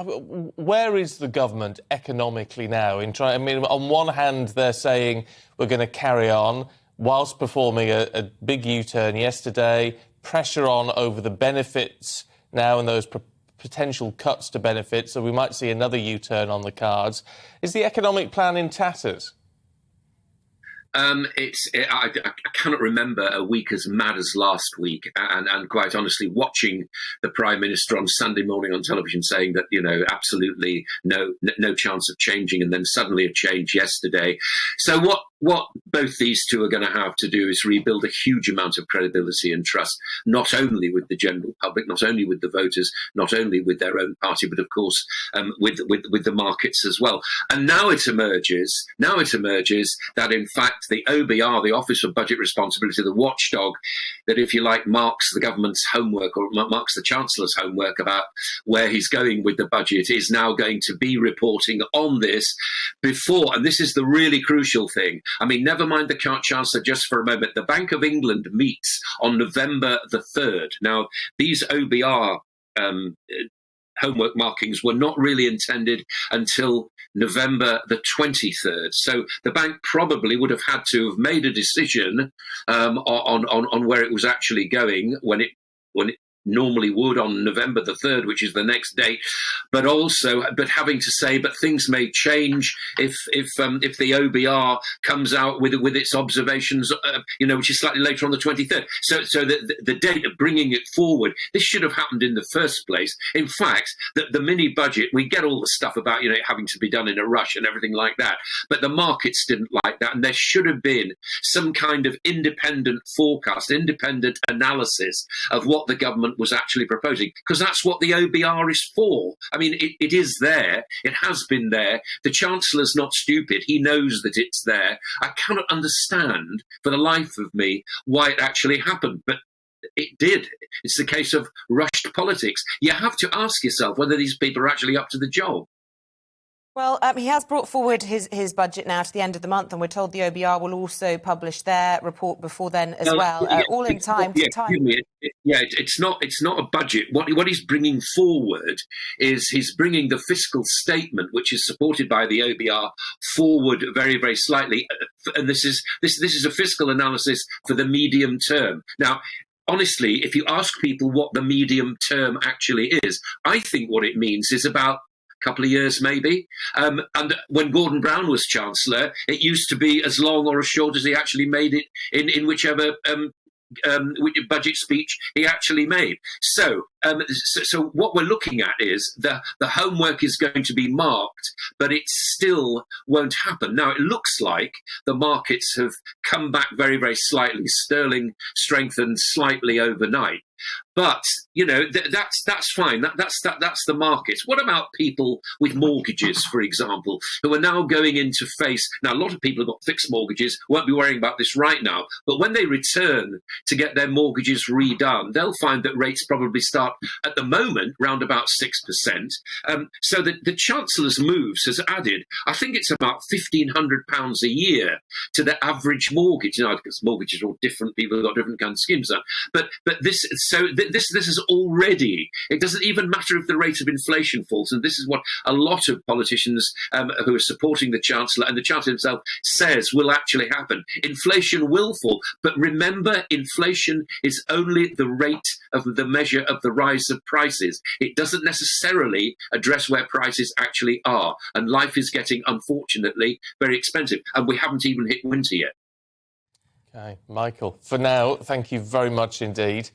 Where is the government economically now? On one hand, they're saying we're going to carry on, whilst performing a big U-turn yesterday, pressure on over the benefits now and those potential cuts to benefits, so we might see another U-turn on the cards. Is the economic plan in tatters? I cannot remember a week as mad as last week, and quite honestly, watching the Prime Minister on Sunday morning on television saying that, absolutely no chance of changing, and then suddenly a change yesterday. So what both these two are going to have to do is rebuild a huge amount of credibility and trust, not only with the general public, not only with the voters, not only with their own party, but of course with the markets as well. And now it emerges that in fact the OBR, the Office of Budget Responsibility, the watchdog that, if you like, marks the government's homework or marks the Chancellor's homework about where he's going with the budget, is now going to be reporting on this before, and this is the really crucial thing. I mean, never mind the Chancellor just for a moment. The Bank of England meets on November the 3rd. Now, these OBR homework markings were not really intended until November the 23rd. So the bank probably would have had to have made a decision on where it was actually going when it normally would on November the 3rd, which is the next date, but having to say, but things may change if the OBR comes out with its observations, which is slightly later on the 23rd. So the date of bringing it forward, this should have happened in the first place. In fact, the mini budget, we get all the stuff about it having to be done in a rush and everything like that, but the markets didn't like that, and there should have been some kind of independent forecast, independent analysis of what the government was actually proposing, because that's what the OBR is for. I mean, it is there. It has been there. The Chancellor's not stupid. He knows that it's there. I cannot understand for the life of me why it actually happened, but it did. It's the case of rushed politics. You have to ask yourself whether these people are actually up to the job. Well, he has brought forward his budget now to the end of the month, and we're told the OBR will also publish their report before then as well, all in time. It's not a budget. What he's bringing forward is he's bringing the fiscal statement, which is supported by the OBR, forward very, very slightly, and this is a fiscal analysis for the medium term. Now, honestly, if you ask people what the medium term actually is, I think what it means is about couple of years maybe. And when Gordon Brown was Chancellor, it used to be as long or as short as he actually made it in whichever budget speech he actually made. So what we're looking at is the homework is going to be marked, but it still won't happen. Now, it looks like the markets have come back very, very slightly. Sterling strengthened slightly overnight. But that's fine. That's the markets. What about people with mortgages, for example, who are now going into face? Now, a lot of people have got fixed mortgages, won't be worrying about this right now. But when they return to get their mortgages redone, they'll find that rates probably start at the moment round about 6%. So the Chancellor's moves has added, I think it's about £1,500 a year to the average mortgage. Because mortgages are all different. People have got different kinds of schemes. But this. So this is already, it doesn't even matter if the rate of inflation falls, and this is what a lot of politicians who are supporting the Chancellor and the Chancellor himself says will actually happen. Inflation will fall, but remember, inflation is only the rate of the measure of the rise of prices. It doesn't necessarily address where prices actually are, and life is getting, unfortunately, very expensive, and we haven't even hit winter yet. Okay, Michael, for now, thank you very much indeed.